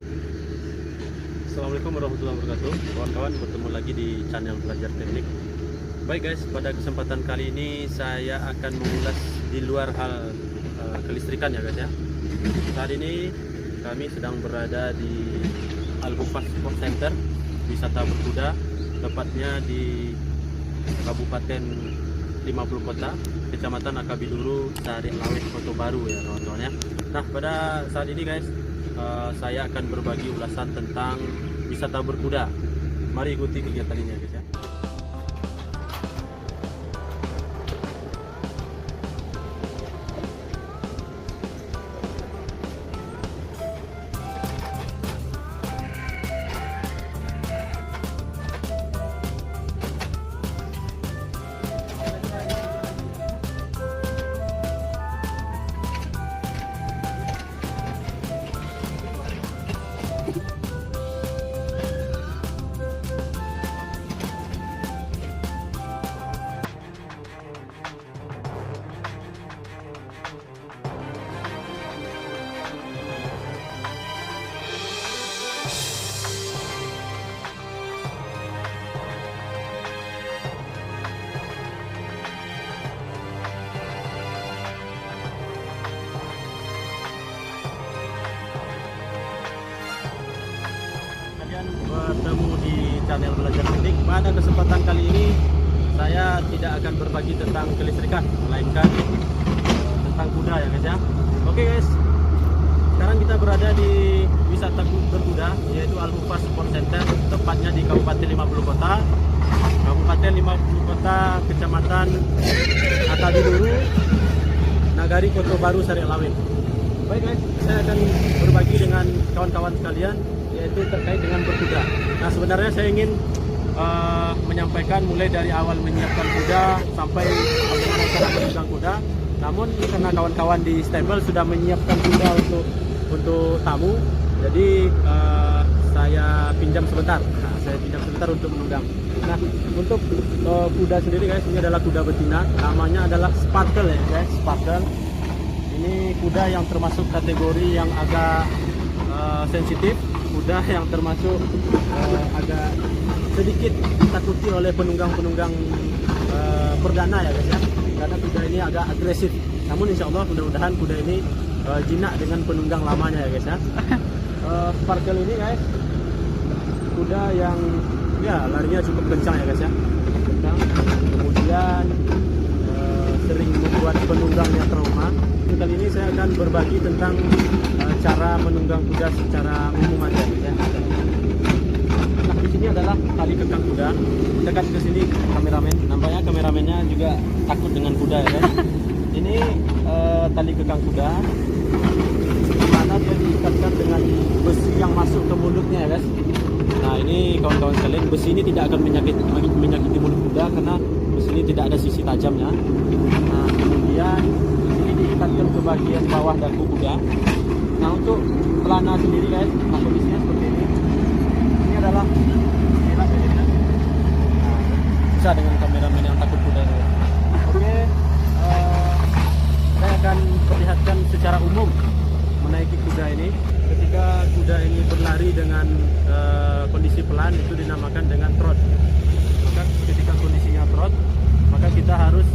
Assalamualaikum warahmatullahi wabarakatuh. Kawan-kawan, bertemu lagi di channel Belajar Teknik. Baik guys, pada kesempatan kali ini saya akan mengulas di luar hal kelistrikan ya guys ya. Saat ini kami sedang berada di Al-Hufaz Sport Center, wisata berkuda, tepatnya di Kabupaten 50 Kota, Kecamatan Akabiduru, Sari Lawit, Kota Baru ya kawan-kawan ya. Nah, pada saat ini guys, saya akan berbagi ulasan tentang wisata berkuda. Mari ikuti kegiatan ini ya guys ya. Bertemu di channel Belajar Teknik. Pada kesempatan kali ini saya tidak akan berbagi tentang kelistrikan, melainkan tentang kuda ya guys ya. Oke guys, sekarang kita berada di wisata berkuda, yaitu Al-Hufaz Sport Center, tepatnya di Kabupaten 50 Kota, Kabupaten 50 Kota, Kecamatan Akabiduru, Nagari, Kota Baru, Sari Lawit. Baik guys, saya akan berbagi dengan kawan-kawan sekalian, yaitu terkait dengan berkuda. Nah, sebenarnya saya ingin menyampaikan mulai dari awal menyiapkan kuda sampai menunggang kuda. Namun karena kawan-kawan di stable sudah menyiapkan kuda untuk tamu, jadi saya pinjam sebentar. Nah, saya pinjam sebentar untuk menunggang. Nah, untuk kuda sendiri guys, ini adalah kuda betina. Namanya adalah Sparkle ya guys, Sparkle. Ini kuda yang termasuk kategori yang agak sensitif, kuda yang termasuk agak sedikit ditakuti oleh penunggang-penunggang perdana ya guys ya, karena kuda ini agak agresif. Namun insya Allah mudah-mudahan kuda ini jinak dengan penunggang lamanya ya guys ya. Sparkle ini guys, kuda yang ya larinya cukup kencang ya guys ya, kencang, kemudian sering membuat penunggangnya trauma. Kali ini saya akan berbagi tentang cara menunggang kuda secara umum aja ya. Nah, di sini adalah tali kekang kuda. Dekat ke sini kameramen, nampaknya kameramennya juga takut dengan kuda ya kan. Ini tali kekang kuda, di mana dia diikatkan dengan besi yang masuk ke mulutnya ya guys. Nah, ini kawan-kawan sekalian, besi ini tidak akan menyakiti mulut kuda karena besi ini tidak ada sisi tajamnya. Nah, kemudian diikatkan ke bagian bawah dagu kuda. Nah, untuk pelana sendiri guys, nah kondisinya seperti ini. Ini adalah bisa dengan kameramen yang takut kuda. Oke, saya akan perlihatkan secara umum menaiki kuda ini. Ketika kuda ini berlari dengan kondisi pelan, itu dinamakan dengan trot. Maka ketika kondisinya trot, maka kita harus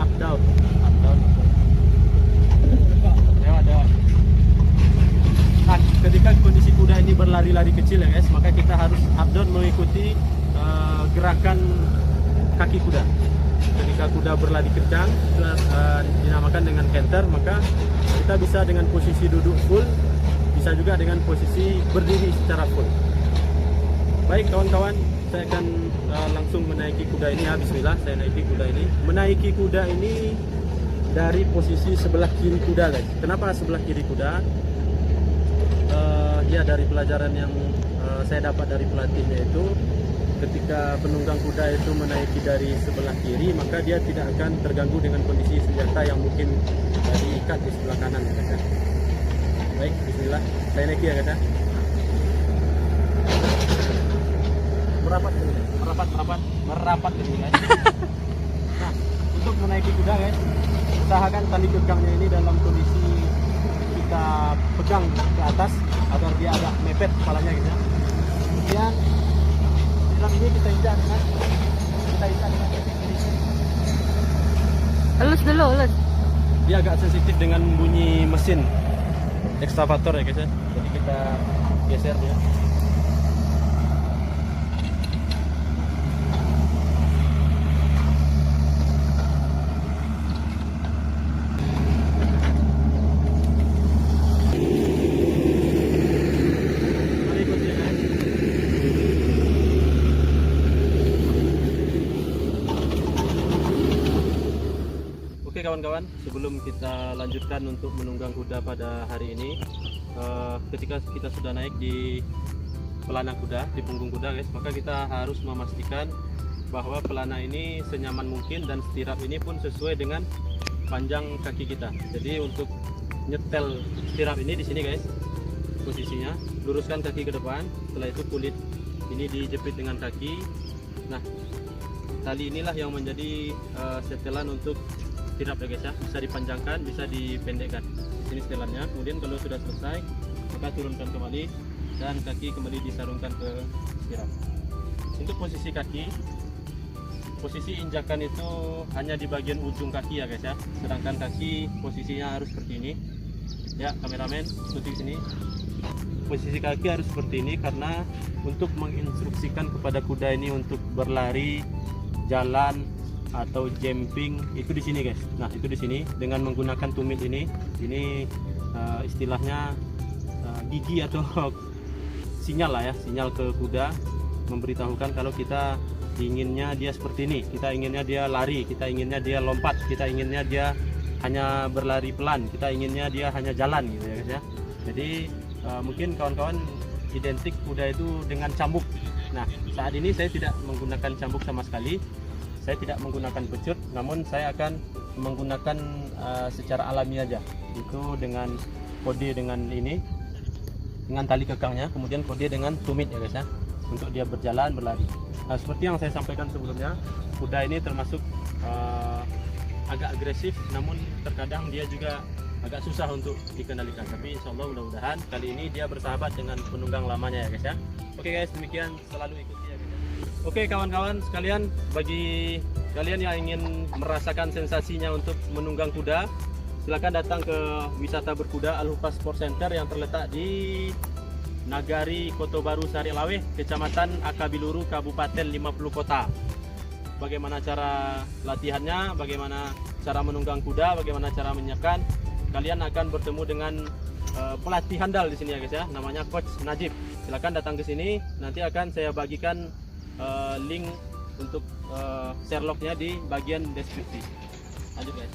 up down. Nah, ketika kondisi kuda ini berlari-lari kecil ya guys, maka kita harus up down mengikuti gerakan kaki kuda. Ketika kuda berlari kencang, dinamakan dengan canter, maka kita bisa dengan posisi duduk full, bisa juga dengan posisi berdiri secara full. Baik kawan-kawan, saya akan langsung menaiki kuda ini ya. Bismillah, saya naiki kuda ini. Menaiki kuda ini dari posisi sebelah kiri kuda guys. Kenapa sebelah kiri kuda? Ya dari pelajaran yang saya dapat dari pelatihnya itu, ketika penunggang kuda itu menaiki dari sebelah kiri, maka dia tidak akan terganggu dengan kondisi senjata yang mungkin diikat di sebelah kanan ya guys. Baik, bismillah, saya naiki ya guys. Merapat ini guys. Nah, untuk menaiki kuda guys, usahakan tali kekangnya ini dalam kondisi kita pegang ke atas agar dia agak mepet kepalanya gitu ya. Kemudian tilam ini kita injak dengan kaki kiri. Elus dulu, elus. Dia agak sensitif dengan bunyi mesin ekskavator ya guys ya. Jadi kita geser dia. Mari ikut ya guys. Oke kawan-kawan, sebelum kita lanjutkan untuk menunggang kuda pada hari ini, ketika kita sudah naik di pelana kuda, di punggung kuda guys, maka kita harus memastikan bahwa pelana ini senyaman mungkin dan stirap ini pun sesuai dengan panjang kaki kita. Jadi untuk nyetel stirap ini di sini guys, posisinya luruskan kaki ke depan, setelah itu kulit ini dijepit dengan kaki. Nah, tali inilah yang menjadi setelan untuk stirap ya guys ya, bisa dipanjangkan, bisa dipendekkan. Ini setelannya. Kemudian kalau sudah selesai, maka turunkan kembali dan kaki kembali disarungkan ke stirap. Untuk posisi kaki, posisi injakan itu hanya di bagian ujung kaki ya guys ya. Sedangkan kaki posisinya harus seperti ini. Ya, kameramen ikuti sini. Posisi kaki harus seperti ini karena untuk menginstruksikan kepada kuda ini untuk berlari, jalan atau jumping itu di sini guys. Nah, itu di sini dengan menggunakan tumit ini istilahnya gigi atau sinyal lah ya, sinyal ke kuda memberitahukan kalau kita inginnya dia seperti ini, kita inginnya dia lari, kita inginnya dia lompat, kita inginnya dia hanya berlari pelan, kita inginnya dia hanya jalan gitu ya guys ya. Jadi mungkin kawan-kawan identik kuda itu dengan cambuk. Nah, saat ini saya tidak menggunakan cambuk sama sekali. Saya tidak menggunakan pecut, namun saya akan menggunakan secara alami aja. Itu dengan kode dengan ini, dengan tali kekangnya, kemudian kode dengan tumit ya guys ya, untuk dia berjalan berlari. Nah, seperti yang saya sampaikan sebelumnya, kuda ini termasuk agak agresif, namun terkadang dia juga agak susah untuk dikendalikan. Tapi insya Allah mudah-mudahan kali ini dia bersahabat dengan penunggang lamanya ya guys ya. Oke guys, demikian, selalu ikuti ya guys ya. Oke kawan-kawan sekalian, bagi kalian yang ingin merasakan sensasinya untuk menunggang kuda, silakan datang ke wisata berkuda Al-Hufa Sport Center yang terletak di Nagari Koto Baru Sarilawe, Kecamatan Akabiluru, Kabupaten 50 Kota. Bagaimana cara latihannya, bagaimana cara menunggang kuda, bagaimana cara menyiapkan, kalian akan bertemu dengan pelatih handal di sini ya guys ya, namanya Coach Najib. Silakan datang ke sini, nanti akan saya bagikan link untuk share lognya di bagian deskripsi. Lanjut guys.